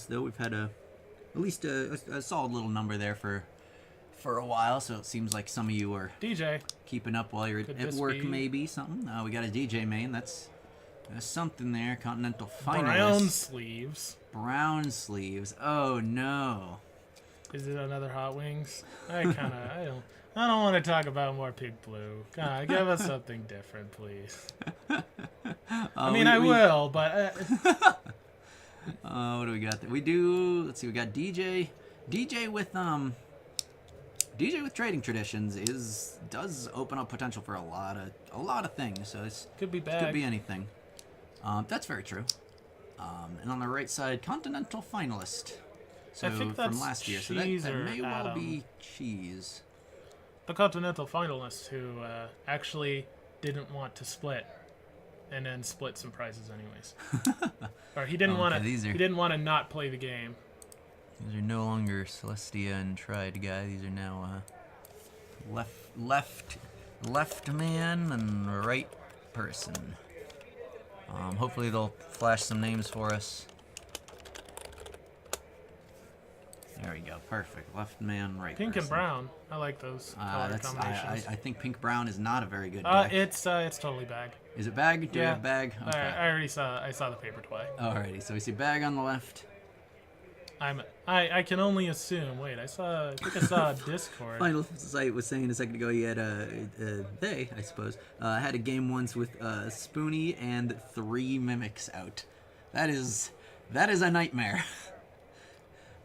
though. We've had at least a solid little number there for a while, so it seems like some of you are DJ keeping up while you're at work, maybe something. We got a DJ main. That's something there. Continental finalist. Brown sleeves. Brown sleeves. Oh no. Is it another Hot Wings? I don't want to talk about more Pig Blue. God, give us something different, please. I mean, I will, but what do we got there? We do. Let's see. We got DJ. DJ with Trading Traditions does open up potential for a lot of things. So it could be bad. Could be anything. That's very true. And on the right side, Continental finalist. So I think that's from last year. So that may well be Cheese. The Continental finalist who actually didn't want to split, and then split some prizes anyways. Or he didn't want to. He didn't want to not play the game. These are no longer Celestia and Tried guy. These are now left man and right person. Hopefully they'll flash some names for us. There we go. Perfect. Left man, right Pink person. And brown. I like those color combinations. I think pink brown is not a very good deck. It's totally bag. Is it bag? Do you have bag? Okay. I already saw the paper toy. Alrighty. So we see bag on the left. I can only assume. Wait, I think I saw Discord. Final Site was saying a second ago he had they, I suppose, had a game once with Spoonie and 3 mimics out. That is a nightmare.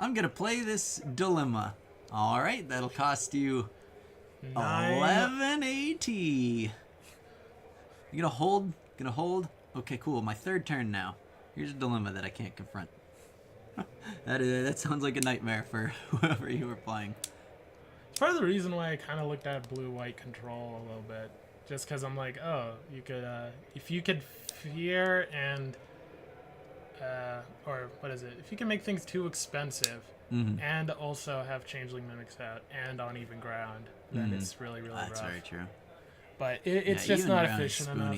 I'm gonna play this dilemma. All right, that'll cost you 1180. You gonna hold? Gonna hold? Okay, cool. My third turn now. Here's a dilemma that I can't confront. That sounds like a nightmare for whoever you were playing. It's part of the reason why I kind of looked at blue-white control a little bit, just because I'm like, oh, you could if you could fear and or what is it? If you can make things too expensive and also have changeling mimics out and on even ground, then it's really rough. That's very true. But it's just not efficient enough.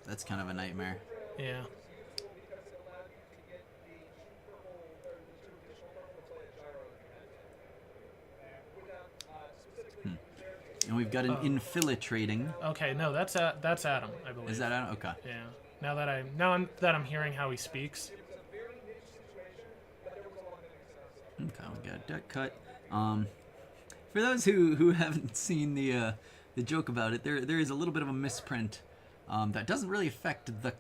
That's kind of a nightmare. Yeah. And we've got an infiltrating. Okay, no, that's Adam, I believe. Is that Adam? Okay. Yeah. Now that I'm hearing how he speaks. Okay, we got a deck cut. For those who haven't seen the joke about it, there is a little bit of a misprint that doesn't really affect the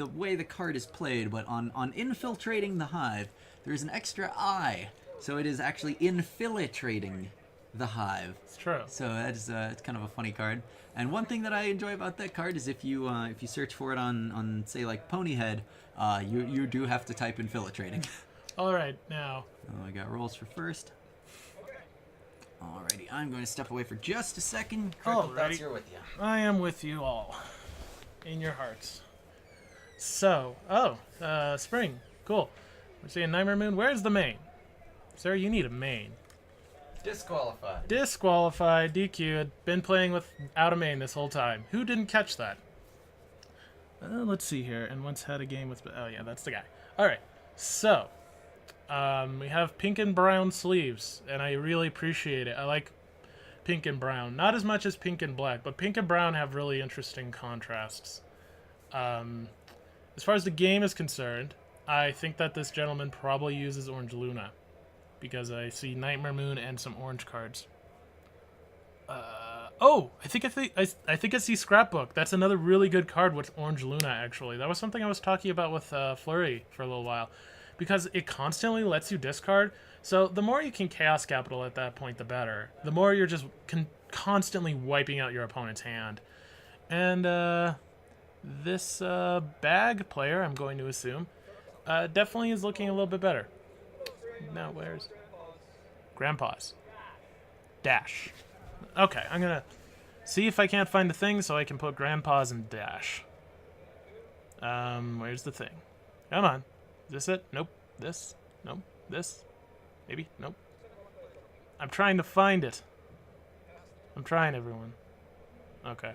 way the card is played, but on infiltrating the hive, there's an extra I, so it is actually infiltrating the hive. It's true. So it's kind of a funny card. And one thing that I enjoy about that card is if you search for it on say like Ponyhead, you do have to type infiltrating. All right, now. I got rolls for first. Alrighty, I'm going to step away for just a second. Alrighty, here with you. I am with you all, in your hearts. So, spring, cool. We're seeing Nightmare Moon. Where's the main? Sir, you need a main. Disqualified. Disqualified, DQ'd. Been playing without a main this whole time. Who didn't catch that? Let's see here. And once had a game with... Oh, yeah, that's the guy. All right. So, we have pink and brown sleeves, and I really appreciate it. I like pink and brown. Not as much as pink and black, but pink and brown have really interesting contrasts. As far as the game is concerned, I think that this gentleman probably uses Orange Luna, because I see Nightmare Moon and some orange cards. I think I see Scrapbook. That's another really good card with Orange Luna, actually. That was something I was talking about with Flurry for a little while, because it constantly lets you discard. So the more you can Chaos Capital at that point, the better. The more you're just constantly wiping out your opponent's hand. And this bag player, I'm going to assume, definitely is looking a little bit better. Now, where's Grandpa's? Dash. Okay, I'm going to see if I can't find the thing so I can put Grandpa's and Dash. Where's the thing? Come on. Is this it? Nope. This? Nope. This? Maybe? Nope. I'm trying to find it. I'm trying, everyone. Okay.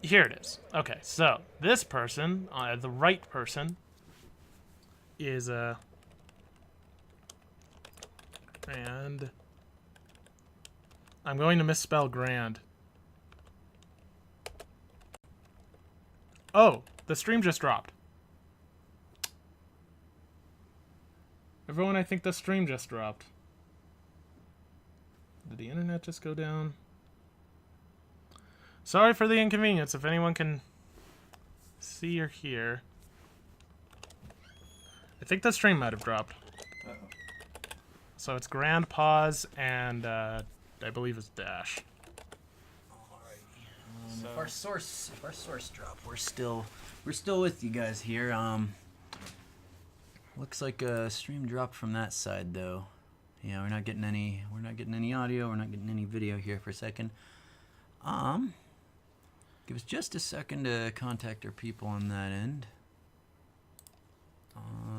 Here it is. Okay, so this person, the right person, is Grand. I'm going to misspell grand. Oh, the stream just dropped. Everyone, I think the stream just dropped. Did the internet just go down? Sorry for the inconvenience. If anyone can see or hear. I think the stream might have dropped. Uh-oh. So it's grand pause and I believe it's dash. Alrighty. If our source drop, we're still with you guys here. Looks like a stream dropped from that side though. Yeah, we're not getting any audio, we're not getting any video here for a second. Give us just a second to contact our people on that end.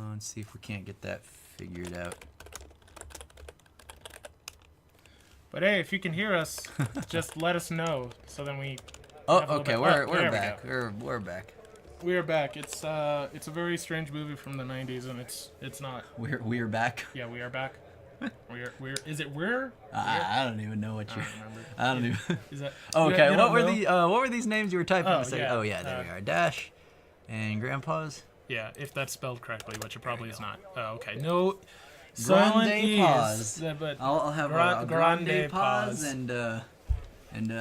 Let's see if we can't get that figured out. But hey, if you can hear us, just let us know so then we. Oh, okay, we're back. We We're back. We are back. It's a very strange movie from the '90s, and it's not. We're back. Yeah, we are back. we're is it we're? I don't even know what you're. I don't even. Is that? Okay, you what were these names you were typing? Oh, a second? yeah. Oh yeah, there we are. Dash, and Grandpa's. Yeah, if that's spelled correctly, which it probably is not. Oh, okay. No. Silent Grande E's, pause. But I'll have a grande pause. pause and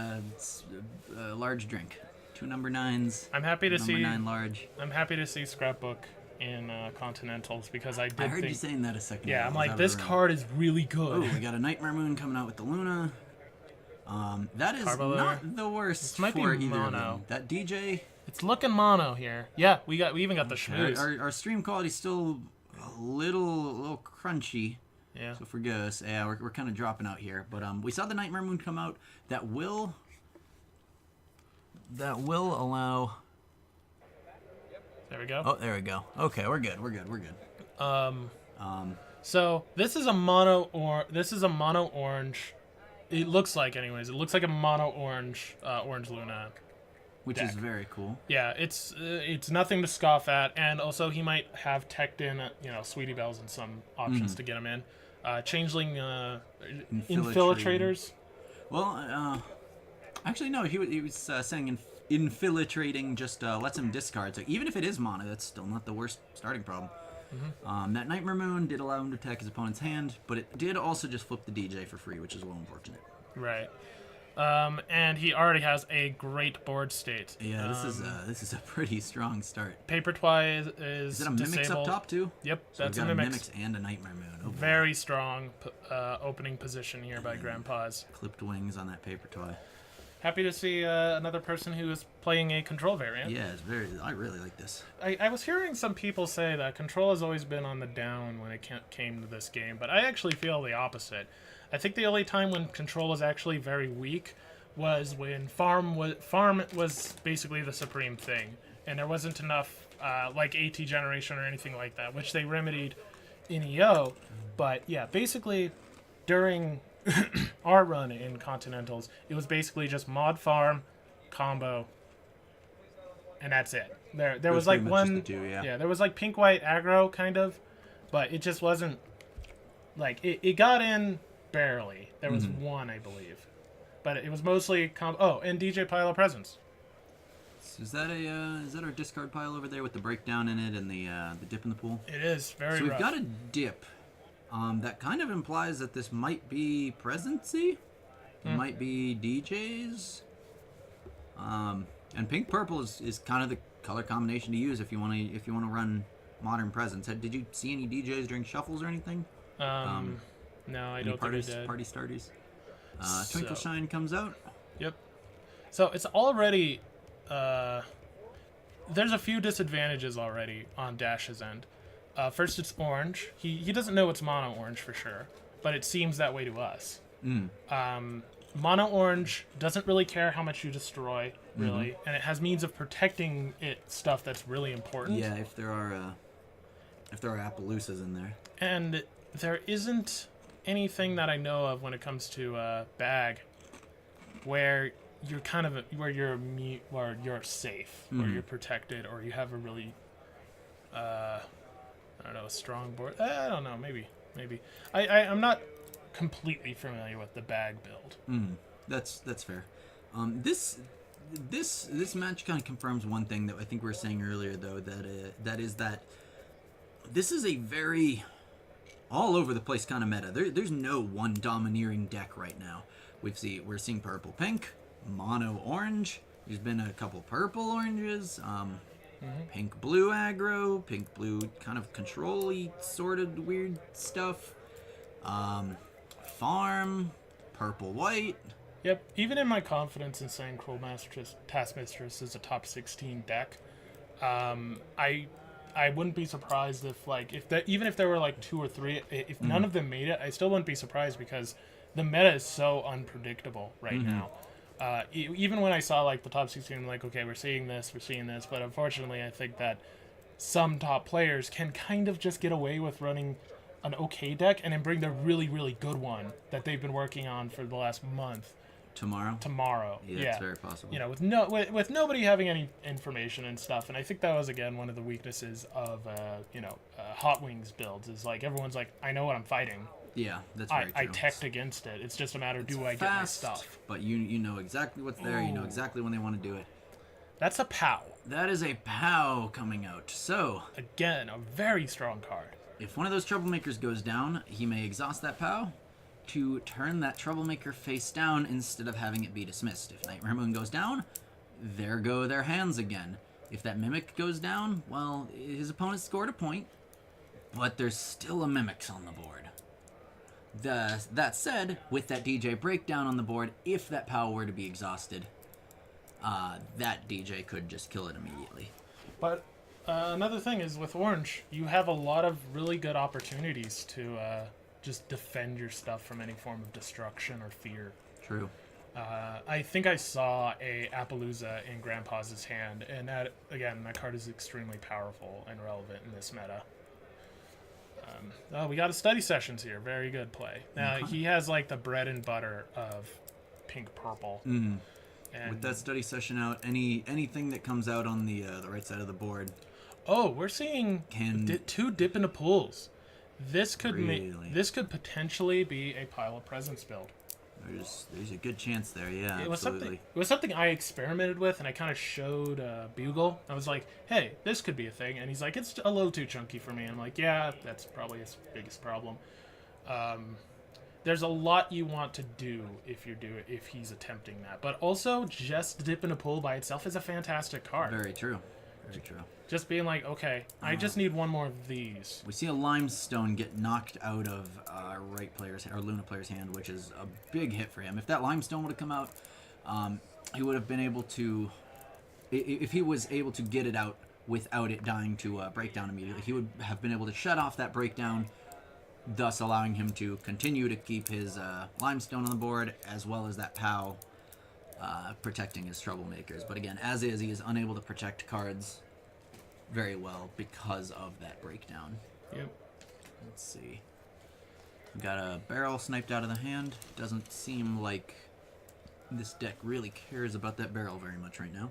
large drink. 2 number 9s. I'm happy to number see. 9 large. I'm happy to see Scrapbook in Continentals because I heard think. you saying that a second ago. Yeah, I'm like, Is this that right? card is really good. Oh, we got a Nightmare Moon coming out with the Luna. That is Carvalho. not the worst This might be for either of mono. them. That DJ. It's looking mono here. Yeah, we even got the schmooze. Our stream quality's still a little crunchy. Yeah. So forgive us. Yeah, we're kind of dropping out here. But we saw the Nightmare Moon come out. That will allow. There we go. Oh, there we go. Okay, we're good. So this is a mono orange. It looks like, anyways. It looks like a mono orange orange Luna. Which deck. is very cool. Yeah, it's nothing to scoff at, and also he might have teched in, Sweetie Bells and some options to get him in. Changeling infiltrators. Well, actually no. He was saying infiltrating just lets him discard. So even if it is mono, that's still not the worst starting problem. That Nightmare Moon did allow him to attack his opponent's hand, but it did also just flip the DJ for free, which is a little unfortunate. Right. And he already has a great board state. Yeah, this is a pretty strong start. Paper Twi is it a Mimics disabled. up top too? Yep, So that's we've a got Mimics. and a Nightmare Moon. Oh, boy. Very strong opening position here by Grandpa's. Clipped wings on that Paper Toy. Happy to see another person who is playing a control variant. Yeah, I really like this. I was hearing some people say that control has always been on the down when it came to this game, but I actually feel the opposite. I think the only time when control was actually very weak was when farm was basically the supreme thing, and there wasn't enough like AT generation or anything like that, which they remedied in EO. But yeah, basically during our run in Continentals, it was basically just mod farm, combo, and that's it. There was like one, there was like pink white aggro kind of, but it just wasn't like it got in barely. There was one, I believe, but it was mostly and DJ Pile of Presents. Is that our discard pile over there with the breakdown in it and the dip in the pool? It is very. So we've rough. got a dip. That kind of implies that this might be Presency. It might be DJs. And pink purple is kind of the color combination to use if you want to run modern presents. Did you see any DJs during shuffles or anything? No, I don't think I did. Party starters. Twinkle Shine comes out. Yep. So it's already. There's a few disadvantages already on Dash's end. First, it's orange. He doesn't know it's mono orange for sure, but it seems that way to us. Mono orange doesn't really care how much you destroy, really, and it has means of protecting stuff that's really important. Yeah, if there are Appaloosas in there. And there isn't anything that I know of when it comes to bag where you're where you're safe, where you're protected, or you have a really I don't know, a strong board. I don't know, maybe. I'm not completely familiar with the bag build. That's fair. This match kind of confirms one thing that I think we were saying earlier, though, that is that this is a very all over the place kind of meta. There's no one domineering deck right now. We're seeing purple pink, mono orange. There's been a couple purple oranges, pink blue aggro, pink blue kind of control-y sorted weird stuff. Farm, purple white. Yep, even in my confidence in saying Cruel Taskmistress is a top 16 deck, I wouldn't be surprised even if there were like 2 or 3, if none of them made it, I still wouldn't be surprised because the meta is so unpredictable right now. Even when I saw like the top 16, I'm like, okay, we're seeing this, but unfortunately, I think that some top players can kind of just get away with running an okay deck and then bring the really, really good one that they've been working on for the last month. Tomorrow. Yeah, it's very possible. You know, with nobody having any information and stuff, and I think that was again one of the weaknesses of Hot Wings builds is like everyone's like, I know what I'm fighting. Yeah, that's very true. I teched against it. It's just a matter, do I get my stuff? But you know exactly what's there. You know exactly when they want to do it. That's a POW. That is a POW coming out. So again, a very strong card. If one of those troublemakers goes down, he may exhaust that POW to turn that troublemaker face down instead of having it be dismissed. If Nightmare Moon goes down, there go their hands again. If that Mimic goes down, well, his opponent scored a point, but there's still a Mimics on the board. That said, with that DJ breakdown on the board, if that POW were to be exhausted, that DJ could just kill it immediately. But another thing is with Orange, you have a lot of really good opportunities to just defend your stuff from any form of destruction or fear. True. I think I saw a Appaloosa in Grandpa's hand, and that card is extremely powerful and relevant in this meta. We got a study sessions here. Very good play. Now, he has like the bread and butter of pink-purple. And with that study session out, anything that comes out on the right side of the board. Oh, we're seeing 2 dip into pools. This could this could potentially be a pile of presents build. There's a good chance there, yeah. It was something I experimented with, and I kind of showed Bugle. I was like, "Hey, this could be a thing," and he's like, "It's a little too chunky for me." And I'm like, "Yeah, that's probably his biggest problem." There's a lot you want to do if he's attempting that, but also just dip in a pool by itself is a fantastic card. Very true. Very true. Just being like, okay, I just need one more of these. We see a Limestone get knocked out of our Luna player's hand, which is a big hit for him. If that Limestone would have come out, he would have been able to, if he was able to get it out without it dying to breakdown immediately, he would have been able to shut off that breakdown, thus allowing him to continue to keep his Limestone on the board, as well as that POW protecting his troublemakers. But again, as is, he is unable to protect cards very well because of that breakdown. Yep. Let's see. We got a barrel sniped out of the hand. Doesn't seem like this deck really cares about that barrel very much right now.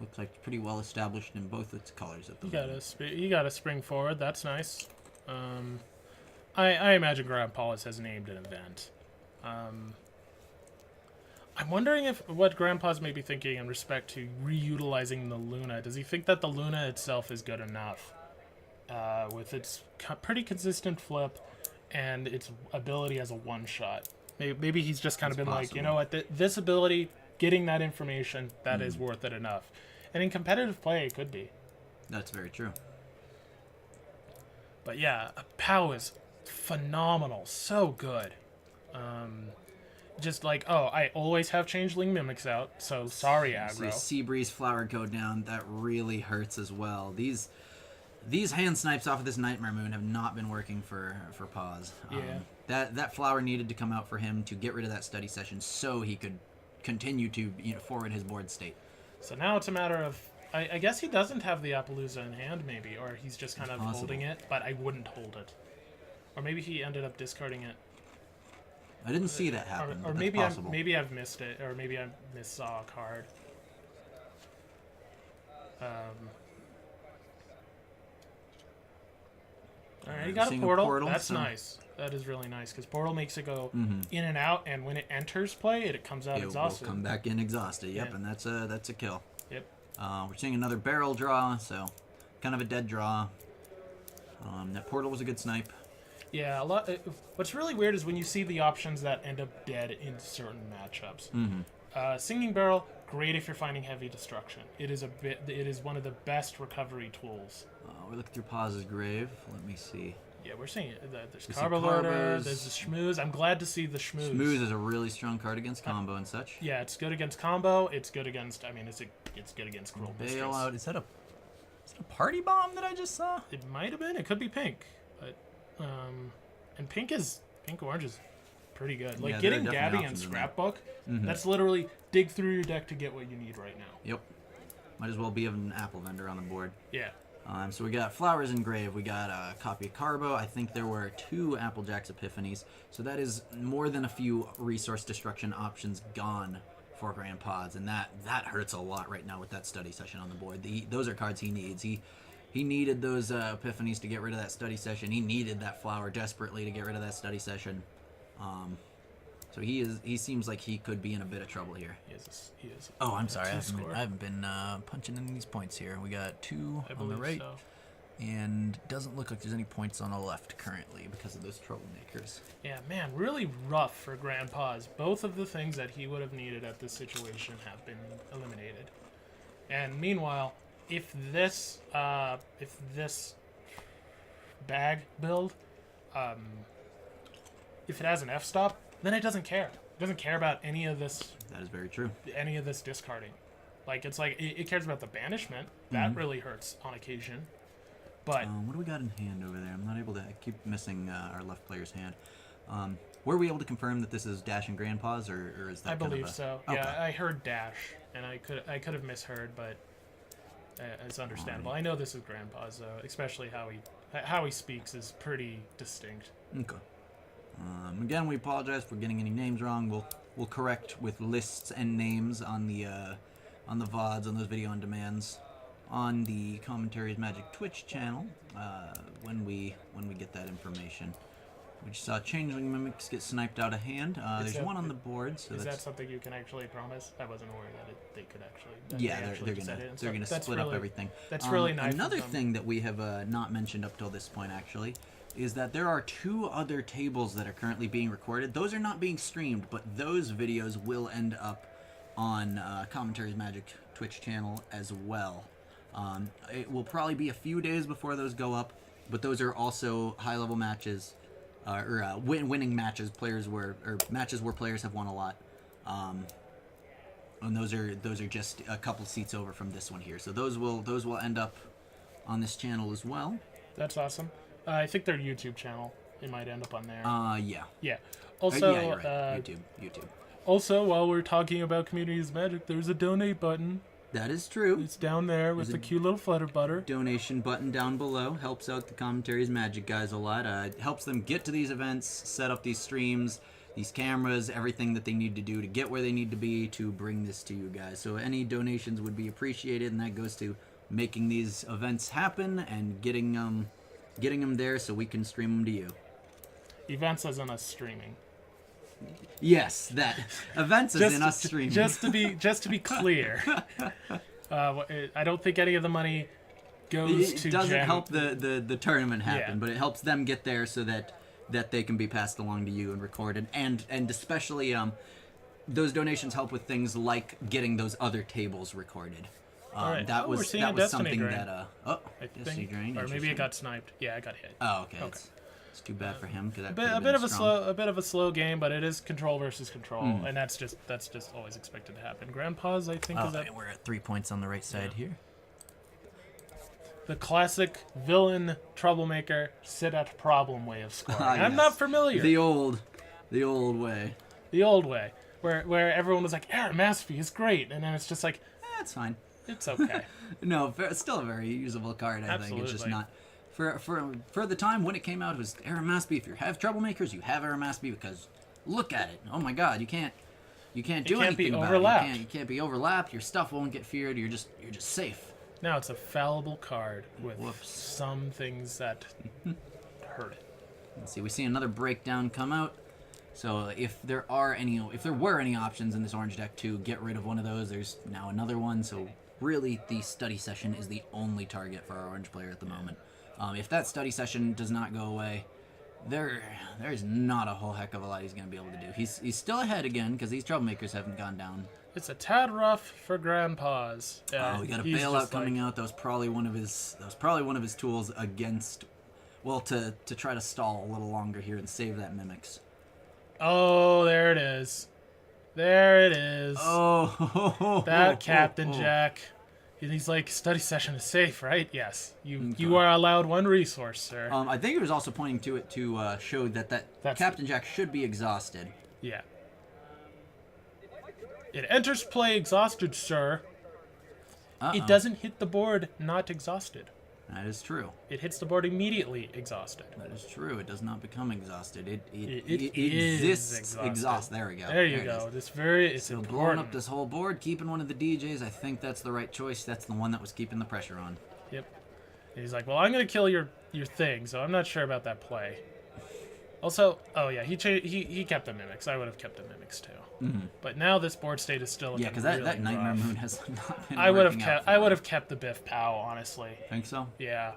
Looks like it's pretty well established in both its colors at the moment. You got to spring forward. That's nice. I imagine Grandpa's has named an event. I'm wondering what Grandpa's may be thinking in respect to reutilizing the Luna. Does he think that the Luna itself is good enough with its pretty consistent flip and its ability as a one-shot? Maybe he's just kind of been possible. Like, you know what, this ability, getting that information, that is worth it enough. And in competitive play, it could be. That's very true. But yeah, POW is phenomenal. So good. Just like, I always have Changeling Mimics out, so sorry, aggro. See Seabreeze Flower go down, that really hurts as well. These hand snipes off of this Nightmare Moon have not been working for Paz. Yeah. That flower needed to come out for him to get rid of that study session so he could continue to forward his board state. So now it's a matter of, I guess he doesn't have the Appaloosa in hand, maybe, or he's just kind of holding it, but I wouldn't hold it. Or maybe he ended up discarding it. I didn't see that happen. Or maybe I've missed it, or maybe I missaw a card. you got a seeing portal. That's so nice. That is really nice because portal makes it go in and out, and when it enters play, it comes out exhausted. It will come back in exhausted. Yep, Yeah. and that's a kill. Yep. We're seeing another barrel draw, so kind of a dead draw. That portal was a good snipe. Yeah, what's really weird is when you see the options that end up dead in certain matchups. Singing barrel, great if you're finding heavy destruction. It is one of the best recovery tools. We're looking through Paz's grave. Let me see. Yeah, we're seeing it. There's We see Carbo Loader, Carbos. there's the Schmooze. I'm glad to see the Schmooze. Schmooze is a really strong card against combo and such. Yeah, it's good against combo. It's good against. I mean, it's good against Cruel Mistress. Bailout. Is that a party bomb that I just saw? It might have been. It could be pink, but and pink orange is pretty good. Like Yeah, getting there are Gabby definitely and options in there. Scrapbook. That's literally dig through your deck to get what you need right now. Yep. Might as well be an apple vendor on the board. Yeah. So we got Flowers Engrave, we got a copy of Carbo. I think there were 2 Applejack's Epiphanies, so that is more than a few resource destruction options gone for Grandpa's, and that hurts a lot right now with that study session on the board. Those are cards he needs. He needed those Epiphanies to get rid of that study session. He needed that Flower desperately to get rid of that study session. So he seems like he could be in a bit of trouble here. He is. Oh, I'm sorry. I Two-score. haven't been punching in these points here. We got 2 I on the believe right, so. and doesn't look like there's any points on the left currently because of those troublemakers. Yeah, man, really rough for Grandpa's. Both of the things that he would have needed at this situation have been eliminated. And meanwhile, if this bag build, if it has an F-stop, then it doesn't care. It doesn't care about any of this That is very true. discarding. Like, it's like, it cares about the banishment. That really hurts on occasion. But What do we got in hand over there? I'm not able to. I keep missing our left player's hand. Were we able to confirm that this is Dash and Grandpa's, or is that? I kind of believe a... so. Okay. Yeah, I heard Dash, and I could have misheard, but it's understandable. I know this is Grandpa's, though, especially how he speaks is pretty distinct. Okay. Again, we apologize for getting any names wrong. We'll correct with lists and names on the VODs, on those video on demands, on the Commentaries Magic Twitch channel when we get that information. We just saw Changeling Mimics get sniped out of hand. There's one on the board, so is that's... that something you can actually promise? I wasn't aware that they could actually. Yeah, they're gonna split up everything. That's really nice. Another thing that we have not mentioned up till this point, actually, is that there are 2 other tables that are currently being recorded. Those are not being streamed, but those videos will end up on Commentaries Magic Twitch channel as well. It will probably be a few days before those go up, but those are also high-level matches, winning matches. Matches where players have won a lot. And those are just a couple seats over from this one here. So those will end up on this channel as well. That's awesome. I think their YouTube channel. It might end up on there. Yeah. Yeah. Also, yeah, you're right. YouTube. Also, while we're talking about Communities Magic, there's a donate button. That is true. It's down there with the cute little flutter butter. Donation button down below helps out the Commentaries Magic guys a lot. It helps them get to these events, set up these streams, these cameras, everything that they need to do to get where they need to be to bring this to you guys. So any donations would be appreciated, and that goes to making these events happen and getting them there so we can stream them to you. Events as in us streaming. Yes, that events is in us streaming. Just to be clear, I don't think any of the money goes to. It doesn't help the tournament happen, Yeah. but it helps them get there so that they can be passed along to you and recorded, and especially those donations help with things like getting those other tables recorded. All right. That we're was seeing a Destiny something drain. that I Destiny think, drain, or maybe interesting. it got sniped. Yeah, I got hit. Oh, okay. It's too bad for him because A bit of a slow game, but it is control versus control, and that's just always expected to happen. Grandpa's, I think, is we're at 3 points on the right side here. the classic villain troublemaker sit at problem way of scoring. I'm Yes. not familiar. The old way. The old way, where everyone was like, Aaron Masphy is great, and then it's just like, That's fine. it's okay. No, still a very usable card. I think it's just Absolutely. not for the time when it came out. It was Aaron Maspy. If you have troublemakers, you have Aaron Maspy because look at it. Oh my God, you can't do can't be anything about overlapped. it. You can't be overlapped. Your stuff won't get feared. You're just safe. Now it's a fallible card with Whoops. some things that heard it. Let's see. We see another breakdown come out. So if there were any options in this orange deck to get rid of one of those, there's now another one. So really, the study session is the only target for our orange player at the moment. If that study session does not go away, there's not a whole heck of a lot he's going to be able to do. He's still ahead again because these troublemakers haven't gone down. It's a tad rough for Grandpa's. We got a bailout coming out. That was probably one of his tools against, well, to try to stall a little longer here and save that mimics. Oh, there it is. There it is. Oh, that Captain Jack. And he's like, study session is safe, right? Yes. You are allowed one resource, sir. I think it was also pointing to it to show that Captain Jack should be exhausted. Yeah. It enters play exhausted, sir. It doesn't hit the board not exhausted. That is true. It hits the board immediately exhausted. That is true. It does not become exhausted. It is exists exhausted. There we go. There you go. It's so important. blowing up this whole board, keeping one of the DJs. I think that's the right choice. That's the one that was keeping the pressure on. Yep. And he's like, well, I'm gonna kill your thing, so I'm not sure about that play. Also, oh yeah, he kept the mimics. I would have kept the mimics too. Mm-hmm. But now this board state is still because really that Nightmare rough. Moon has not been. I would have kept the Biff Pow, honestly. Think so? Yeah.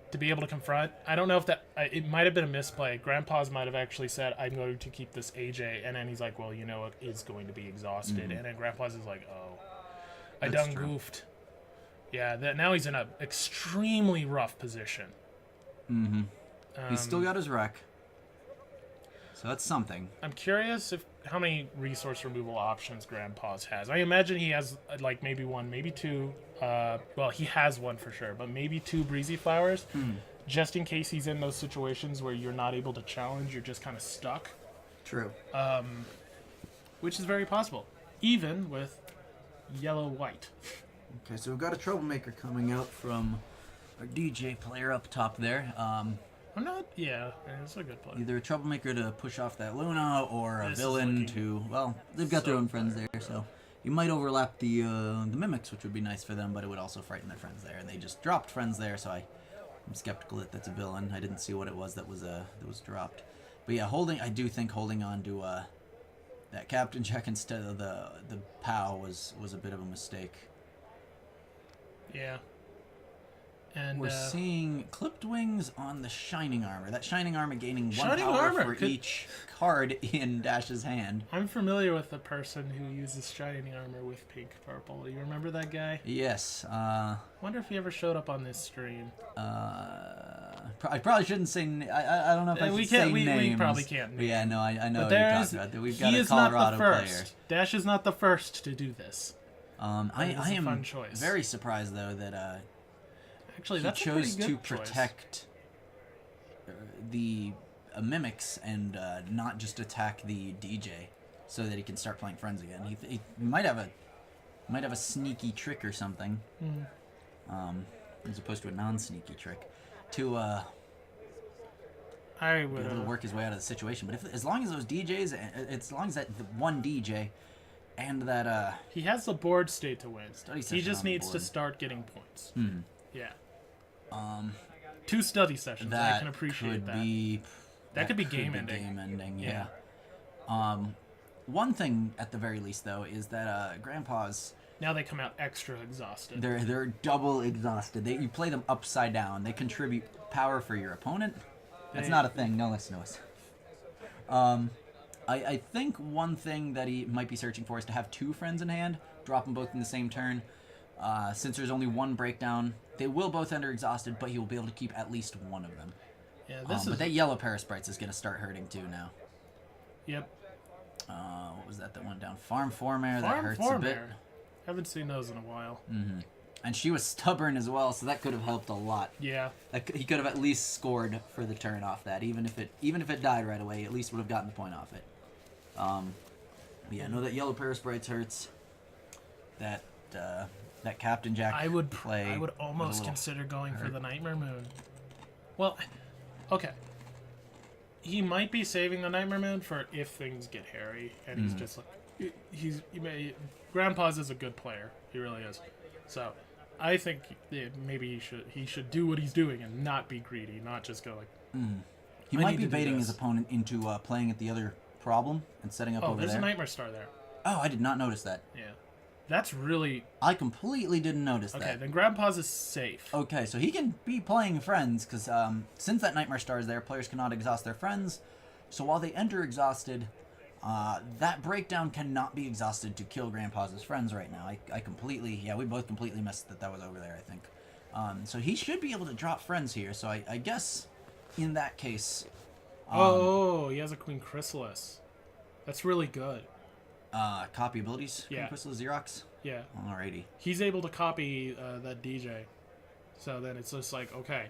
To be able to confront, I don't know if it might have been a misplay. Grandpa's might have actually said, "I'm going to keep this AJ," and then he's like, "Well, you know, it is going to be exhausted," and then Grandpa's is like, "Oh, I done goofed." Yeah, now he's in an extremely rough position. Mm-hmm. He's still got his wreck. So that's something. I'm curious how many resource removal options Grandpa's has. I imagine he has like maybe one, maybe two. Well, he has one for sure, but maybe two Breezy Flowers, just in case he's in those situations where you're not able to challenge, you're just kind of stuck. True. Which is very possible, even with yellow-white. Okay, so we've got a troublemaker coming out from our DJ player up top there. I'm not. Yeah, it's a good play. Either a troublemaker to push off that Luna, or a villain to. Well, they've got their own friends there, so you might overlap the mimics, which would be nice for them, but it would also frighten their friends there. And they just dropped friends there, so I'm skeptical that that's a villain. I didn't see what it was that was dropped. But yeah, I do think holding on to that Captain Jack instead of the POW was a bit of a mistake. Yeah. And we're seeing clipped wings on the Shining Armor. That Shining Armor gaining one power for each card in Dash's hand. I'm familiar with the person who uses Shining Armor with pink purple. You remember that guy? Yes. Wonder if he ever showed up on this stream. I probably shouldn't say. I don't know if I should say names. We probably can't. But yeah, no, I know what you're talking about. We've got a Colorado player. Dash is not the first to do this. I am very surprised though that actually he chose to protect the mimics and not just attack the DJ, so that he can start playing friends again. He might have a sneaky trick or something, as opposed to a non-sneaky trick, to be able to work his way out of the situation. But as long as those DJs, as long as that one DJ and that he has the board state to win. He just needs to start getting points. Yeah. 2 study sessions. I can appreciate that. That could be game ending. Game ending, yeah. One thing at the very least though is that Grandpa's. Now they come out extra exhausted. They're double exhausted. You play them upside down. They contribute power for your opponent. That's not a thing. No, listen to us. I think one thing that he might be searching for is to have 2 friends in hand, drop them both in the same turn. Since there's only one breakdown, they will both enter exhausted, but he will be able to keep at least one of them. Yeah, but that yellow Parasprites is going to start hurting too now. Yep. What was that went down? Farm Formare, that hurts a bit. Haven't seen those in a while. Mm-hmm. And she was stubborn as well, so that could have helped a lot. Yeah. He could have at least scored for the turn off that, even if it died right away, at least would have gotten the point off it. Yeah, no, that yellow Parasprites hurts. That Captain Jack play. I would almost consider going for the Nightmare Moon. Well, okay. He might be saving the Nightmare Moon for if things get hairy, and he's just like Grandpa's is a good player. He really is. So I think maybe he should do what he's doing and not be greedy, not just go like. He I might need be to do baiting his this. opponent into playing at the other problem and setting up Oh, over there's there. a Nightmare Star there. Oh, I did not notice that. Yeah, that's really I completely didn't notice okay. that. Then Grandpa's is safe. Okay, so he can be playing friends, because since that Nightmare Star is there, players cannot exhaust their friends. So while they enter exhausted, that breakdown cannot be exhausted to kill Grandpa's friends right now. I completely, we both completely missed that was over there, I think. So he should be able to drop friends here, so I guess in that case... he has a Queen Chrysalis. That's really good. copy abilities? Yeah. Crystal Xerox? Yeah. Alrighty. He's able to copy that DJ. So then it's just like, okay,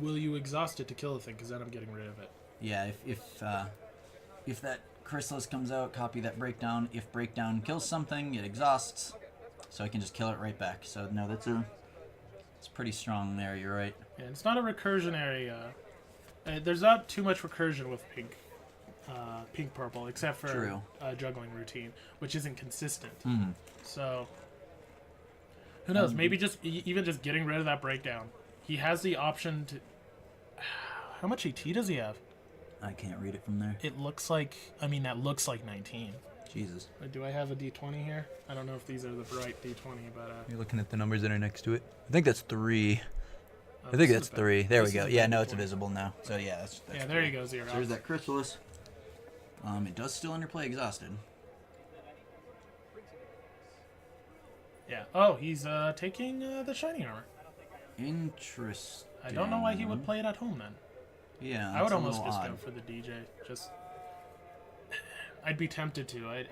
will you exhaust it to kill the thing? Because then I'm getting rid of it. Yeah, if that Chrysalis comes out, copy that Breakdown. If Breakdown kills something, it exhausts. So I can just kill it right back. So no, it's pretty strong there, you're right. Yeah, it's not a recursion area. There's not too much recursion with pink purple, except for True. Juggling Routine, which isn't consistent. Mm. So who knows? Maybe just even just getting rid of that breakdown. He has the option to. How much ET does he have? I can't read it from there. It looks like. I mean, that looks like 19. Jesus. Do I have a D20 here? I don't know if these are the right D20, but You're looking at the numbers that are next to it. I think that's 3. I this think is that's a 3. There we this go. is a Yeah, bad no, it's D20. visible now. So yeah, that's yeah, there you go, Zero. So there's that Chrysalis. It does still underplay exhausted. Yeah. Oh, he's taking the shiny armor. Interesting. I don't know why he would play it at home then. Yeah, I would that's a almost little just odd. go for the DJ. Just, I'd be tempted to.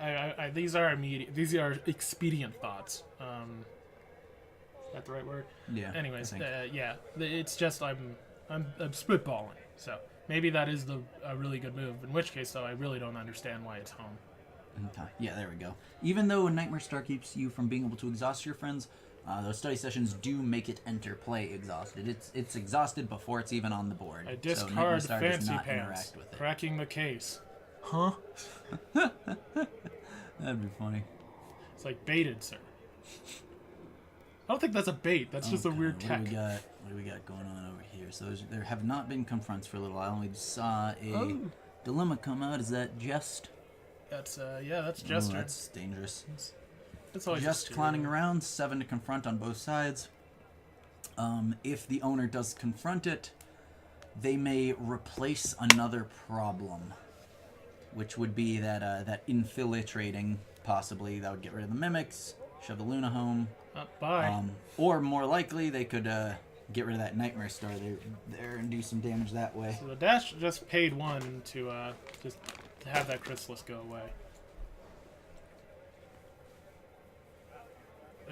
These are immediate. These are expedient thoughts. Is that the right word? Yeah. Anyways, I think. yeah. It's just I'm spitballing. So maybe that is a really good move. In which case, though, I really don't understand why it's home. Okay. Yeah, there we go. Even though Nightmare Star keeps you from being able to exhaust your friends, those study sessions do make it enter play exhausted. It's exhausted before it's even on the board. I so discard Nightmare Star does fancy not pants. interact with it. Cracking the case. Huh? That'd be funny. It's like baited, sir. I don't think that's a bait. That's just a Okay, weird tech. What do we got going on over here? So there have not been confronts for a little while. We saw a dilemma come out. Is that Jest? That's that's Ooh, Jester. that's dangerous. It's always Just clowning around, 7 to confront on both sides. If the owner does confront it, they may replace another problem, which would be that infiltrating, possibly. That would get rid of the mimics, shove the Luna home. Bye. Or more likely, they could get rid of that Nightmare Star there and do some damage that way. So the dash just paid 1 to just have that Chrysalis go away.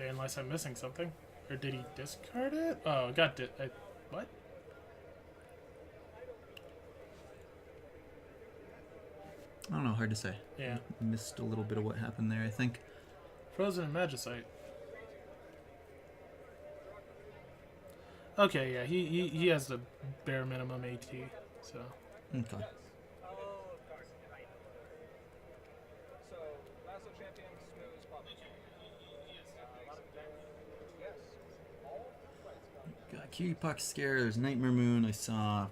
Unless I'm missing something. Or did he discard it? Oh, got it. What? I don't know, hard to say. Yeah. Missed a little bit of what happened there, I think. Frozen and Magicite. Okay, yeah, he has the bare minimum AT, so. Okay. Got Cutie Puck Scare, there's Nightmare Moon, I saw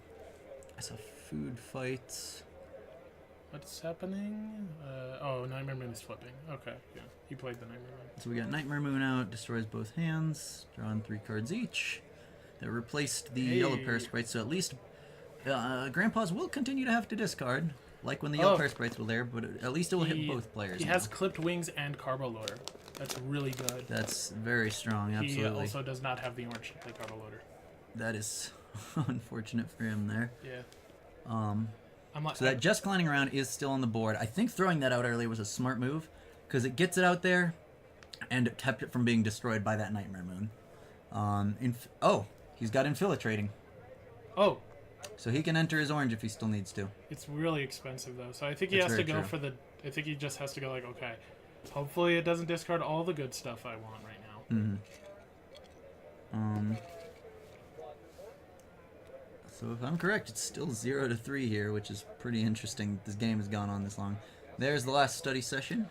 food fights. What's happening? Nightmare Moon is flipping. Okay, yeah. He played the Nightmare Moon. So we got Nightmare Moon out, destroys both hands, drawing 3 cards each. That replaced the yellow pair of sprites, so at least Grandpa's will continue to have to discard, like when the yellow pair of sprites were there, but at least it will hit both players. He has clipped wings and Carbo Loader. That's really good. That's very strong, absolutely. He also does not have the orange play Carbo Loader. That is unfortunate for him there. Yeah. So that just clowning around is still on the board. I think throwing that out earlier was a smart move, because it gets it out there, and it kept it from being destroyed by that Nightmare Moon. He's got Infiltrating. Oh, So he can enter his orange if he still needs to. it's really expensive though. So I think he That's has to very go true. for the. I think he just has to go like, okay, hopefully it doesn't discard all the good stuff I want right now. Mm-hmm. So if I'm correct, it's still 0-3 here, which is pretty interesting. This game has gone on this long. There's the last study session.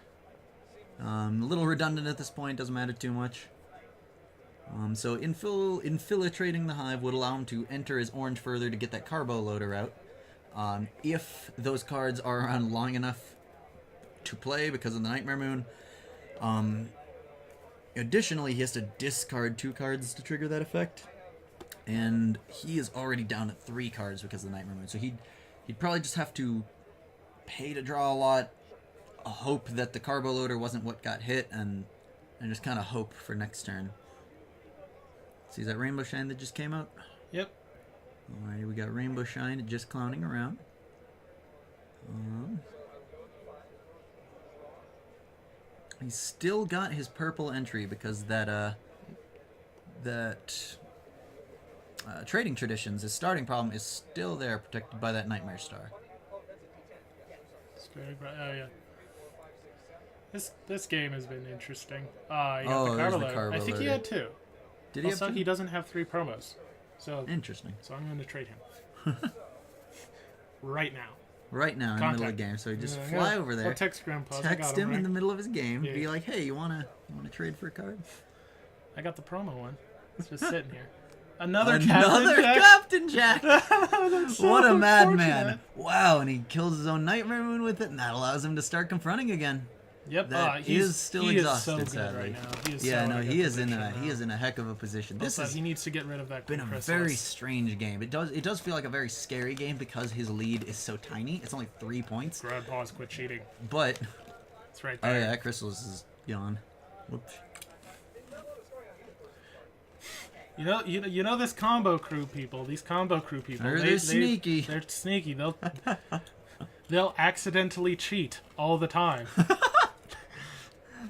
A little redundant at this point, doesn't matter too much. So infiltrating the hive would allow him to enter his orange further to get that carbo loader out. If those cards are around long enough to play because of the Nightmare Moon. Additionally, he has to discard 2 cards to trigger that effect. And he is already down at 3 cards because of the Nightmare Moon. So he'd probably just have to pay to draw a lot, hope that the carbo loader wasn't what got hit, and just kind of hope for next turn. See that Rainbow Shine that just came out? Yep. Alright, we got Rainbow Shine just clowning around. He's still got his purple entry because that Trading Traditions, his starting problem, is still there, protected by that Nightmare Star. Oh yeah. This game has been interesting. He got the there's the carbo carbo loader. I think he loader. had 2. Did he Also, have 2? he doesn't have 3 promos. So Interesting. So I'm going to trade him. Right now. Right now, in the middle of the game, so just fly over there, I'll text Grandpa. text him in the middle of his game, Yeah. be like, "Hey, you wanna trade for a card?" I got the promo one. It's just sitting here. Another Captain Captain Jack. That's so What a madman! unfortunate. Wow, and he kills his own Nightmare Moon with it, and that allows him to start confronting again. Yep. That He's is still he exhausted, is so good sadly. right now. He is Yeah, so no, in a he good is in position he now. is in a heck of a position. This Also, has he needs to get rid of that. been a Chrysalis. very strange game. It does feel like a very scary game because his lead is so tiny. It's only 3 points, Grandpa's quit cheating. but It's right oh there. yeah, Chrysalis is gone. Whoops. You know this combo crew people. These combo crew people. They're sneaky. They're sneaky. They'll accidentally cheat all the time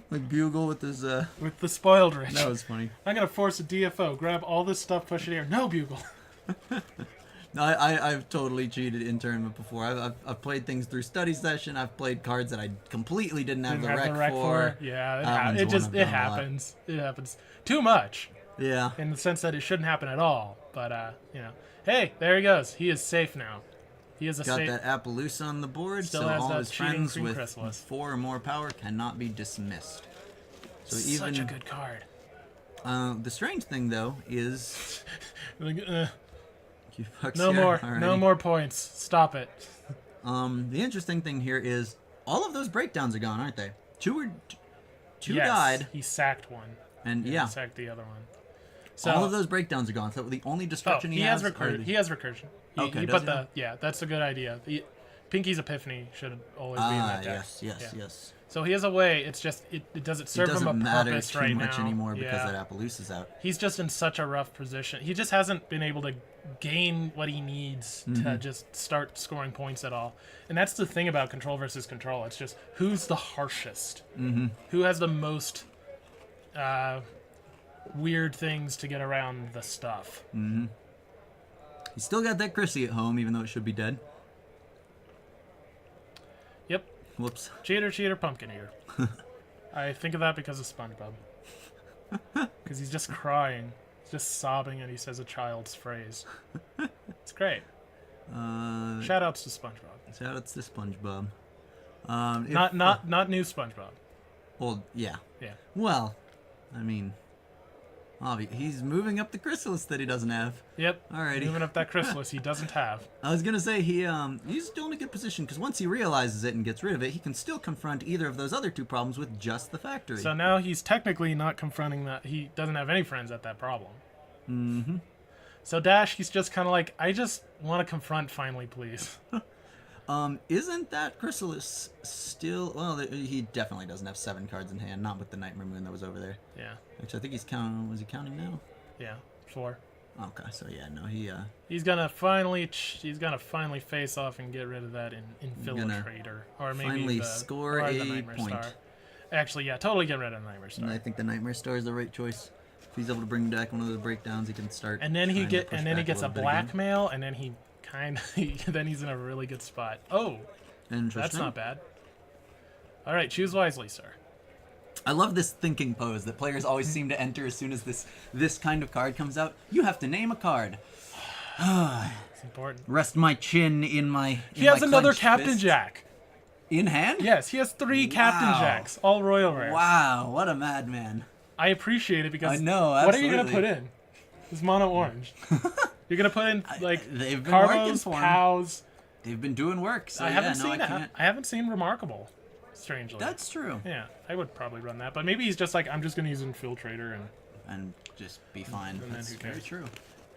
Like Bugle with his with the spoiled rich. that was funny. I'm gonna force a DFO. Grab all this stuff, push it here. No Bugle. No, I've totally cheated in tournament before. I've played things through study session. I've played cards that I completely didn't have, Didn't the, have rec the rec for. Yeah, That one's it one just I've it done a lot. happens. It happens too much Yeah. in the sense that it shouldn't happen at all. But hey, there he goes. He is safe now. He is a Got safe. that Appaloosa on the board, Still so has all that his cheating friends Green with Chrysalis. 4 or more power cannot be dismissed. So Such a good card. the strange thing though is Like, you fucks no here more. already. No more points. Stop it. The interesting thing here is all of those breakdowns are gone, aren't they? Two Yes, died, He sacked one. and He yeah, sacked the other one. So all of those breakdowns are gone. So the only destruction he has are recursion. the- He has recursion. Okay, But does he? that's a good idea. Pinky's Epiphany should always be in that deck. yes. Yeah. So he has a way. It's just it doesn't It serve him a doesn't matter purpose too right much now. anymore because Yeah. that Appaloosa's out. He's just in such a rough position. He just hasn't been able to gain what he needs Mm-hmm. to just start scoring points at all. And that's the thing about control versus control. It's just who's the harshest, who has the most weird things to get around the stuff. He's still got that Chrissy at home, even though it should be dead. Yep. Whoops. Cheater, pumpkin eater. I think of that because of SpongeBob. Because he's just crying. He's just sobbing and he says a child's phrase. It's great. Shout outs to SpongeBob. Shout outs to SpongeBob. Not new SpongeBob. Well, yeah. Yeah. Well, I mean, he's moving up the Chrysalis that he doesn't have. Yep. Alrighty. Moving up that Chrysalis he doesn't have. I was gonna say he's still in a good position because once he realizes it and gets rid of it, he can still confront either of those other 2 problems with just the factory. So now he's technically not confronting that. He doesn't have any friends at that problem. Mm-hmm. So Dash, he's just kind of like, I just want to confront finally, please. Isn't that Chrysalis still? Well, he definitely doesn't have 7 cards in hand. Not with the Nightmare Moon that was over there. Yeah. Actually, I think he's counting. Was he counting now? Yeah. 4. Okay, so yeah, no, he He's gonna finally face off and get rid of that gonna infiltrator, or maybe finally the, score or the a Nightmare point. Star. Actually, yeah, totally get rid of the Nightmare And I Star. think the Nightmare Star is the right choice. If he's able to bring back one of those breakdowns, he can start. And then he trying to push back gets a little bit again. blackmail, and then he then he's in a really good spot. Oh, Interesting. that's not bad. All right, choose wisely, sir. I love this thinking pose that players always seem to enter as soon as this kind of card comes out. You have to name a card. It's important. Rest my chin in my. He has another Captain fist. Jack. In hand? Yes, he has 3 Captain Wow. Jacks, all royal rares. Wow, what a madman. I appreciate it because I know, what are you gonna put absolutely. in? It's mono orange. You're gonna put in like They've been working carbos, for 'em. POWs. They've been doing work, so I yeah, haven't no, seen I can't. I haven't seen Remarkable. Strangely. That's true. Yeah, I would probably run that, but maybe he's just like, I'm just gonna use Infiltrator, and And just be fine. then That's who very cares? true.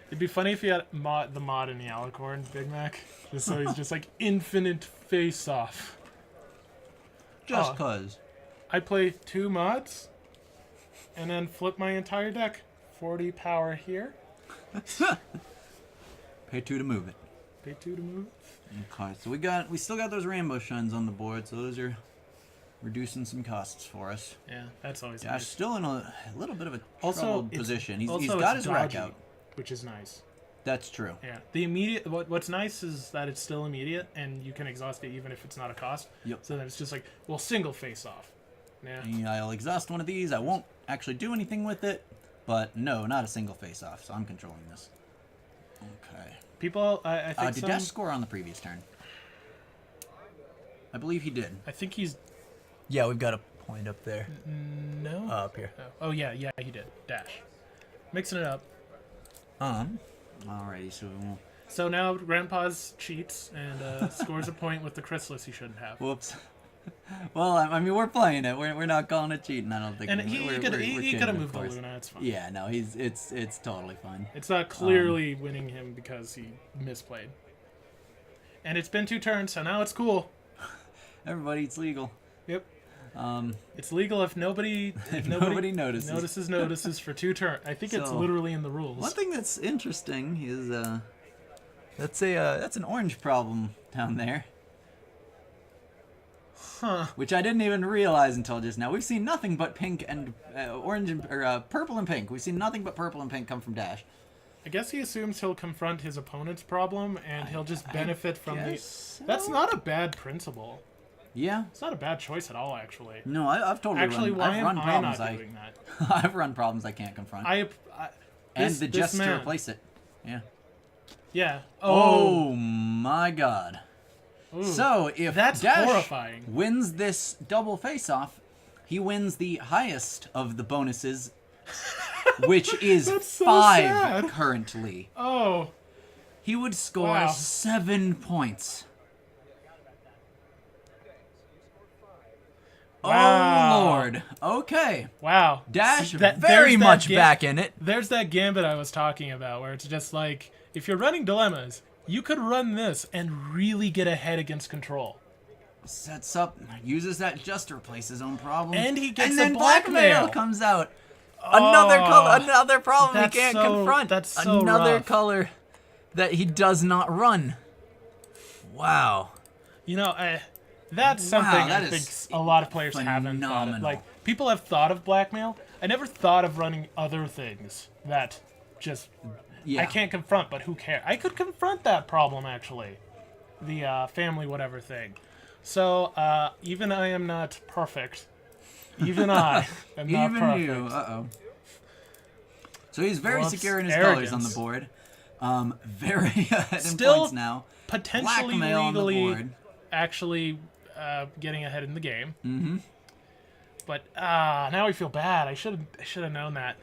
it'd be funny if he had the mod in the Alicorn Big Mac, just so he's just like infinite face off. Just Oh. cause. I play 2 mods, and then flip my entire deck. 40 power here, Pay 2 to move it. pay 2 to move. Okay, so we still got those rainbow shuns on the board, so those are reducing some costs for us. Yeah, that's always Josh nice. still in a little bit of a Also, troubled it's- position. He's also got it's his rack dodgy, out. which is nice. That's true. Yeah, the immediate. What's nice is that it's still immediate, and you can exhaust it even if it's not a cost. Yep. So then it's just like, well, single face off. Yeah. I'll exhaust one of these. I won't actually do anything with it, but no, not a single face off. So I'm controlling this. Okay. People, I think Did some, Dash score on the previous turn? I believe he did. I think he's Yeah, we've got a point up there. no. Up here. Oh yeah, he did. Dash. Mixing it up. Alrighty, so we'll... So now Grandpa's cheats and scores a point with the Chrysalis he shouldn't have. Whoops. Well, I mean, we're playing it. We're not calling it cheating. I don't think. And we're he could kidding, have of moved the course. Luna. It's fine. Yeah, no, it's totally fine. It's not clearly winning him because he misplayed. And it's been 2 turns, so now it's cool. Everybody, it's legal. Yep. Um, It's legal if nobody nobody notices. notices for 2 turns. I think it's So, literally in the rules. one thing that's interesting is that's an orange problem down there, Huh. which I didn't even realize until just now. We've seen nothing but pink and orange and or purple and pink. We've seen nothing but purple and pink come from Dash. I guess he assumes he'll confront his opponent's problem and he'll just benefit from the. guess That's so. not a bad principle. Yeah. It's not a bad choice at all, actually. No, I've totally Actually, run, why I've am run I problems not doing that? I've run problems I can't confront. I and this- the this just to man- replace it. Yeah. Yeah. Oh my god. Ooh. So if That's Dash horrifying. wins this double face-off, he wins the highest of the bonuses, which is That's so 5 sad. currently. Oh. He would score Wow. 7 points. Wow. Oh lord. Okay. Wow. Dash That- Very there's that much ga- back in it. There's that gambit I was talking about where it's just like, if you're running dilemmas, you could run this and really get ahead against control. Sets up, uses that just to replace his own problem. And he gets and the then blackmail. comes out. Another color, another problem he That's can't so- confront. that's so another rough. color that he does not run. Wow. You know, that's Wow, something that I is think a lot of players haven't thought of. phenomenal. Like, people have thought of blackmail. I never thought of running other things that just Yeah. I can't confront, but who cares? I could confront that problem, actually. The family whatever thing. So, even I am not perfect. Even I am not Even perfect. you. Uh-oh. So he's very Well, it's secure in his colors on arrogance. the board. Very ahead in Still points now. Potentially Blackmail on the legally board. actually getting ahead in the game. Mm-hmm. But now I feel bad. I should have known that.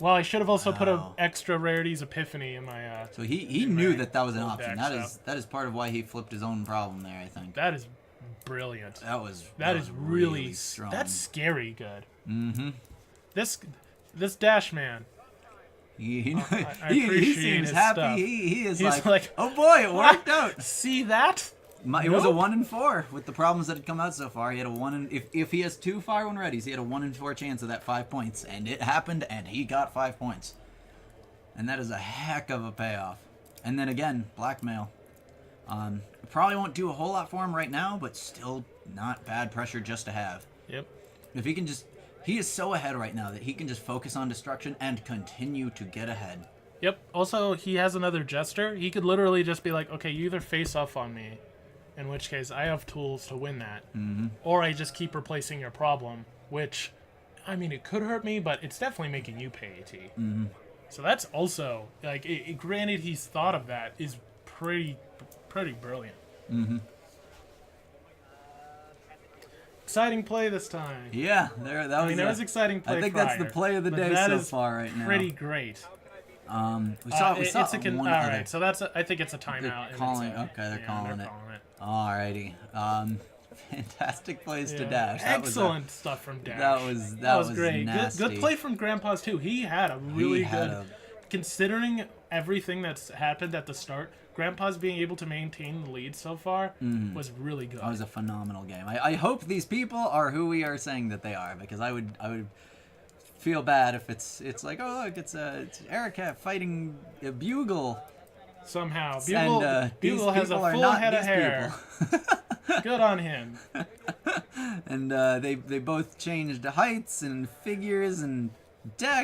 Well, I should have also put an Wow. extra rarities epiphany in my. So he knew my that was an old option. deck, That is part of why he flipped his own problem there, I think. That is brilliant. That is was really strong. that's scary good. Mm-hmm. This Dash man. He I he appreciate seems his happy. stuff. He is He's like, oh boy, it worked out. See that? It was a Nope. 1 in 4 with the problems that had come out so far. He had a 1 in if he has 2 Fire 1 readies, he had a 1 in 4 chance of that 5 points, and it happened, and he got 5 points, and that is a heck of a payoff. And then again, blackmail. Probably won't do a whole lot for him right now, but still not bad pressure just to have. Yep. If he can just, he is so ahead right now that he can just focus on destruction and continue to get ahead. Yep. Also, he has another Jester. He could literally just be like, okay, you either face off on me, in which case I have tools to win that, or I just keep replacing your problem, which, I mean, it could hurt me, but it's definitely making you pay AT. So that's also, like, granted he's thought of that, is pretty brilliant. exciting play this time. Yeah, there that I was. mean, there was exciting play I think prior, that's the play of the but day that so is far right now. pretty great. We saw It's one all other. right, so that's I think it's a timeout. They're and it's calling. a- Okay, they're yeah, calling they're it. calling it. Alrighty. Fantastic plays to Yeah. Dash. That was Excellent stuff from Dash. that was great. nasty. Good play from Grandpa's too. He had a really had good, considering everything that's happened at the start. Grandpa's being able to maintain the lead so far was really good. That was a phenomenal game. I hope these people are who we are saying that they are, because I would feel bad if it's like, oh look, it's Ericat fighting a Bugle. Somehow, And Bugle these has a people are full not head of these hair. Good on him. And they both changed heights and figures and decks.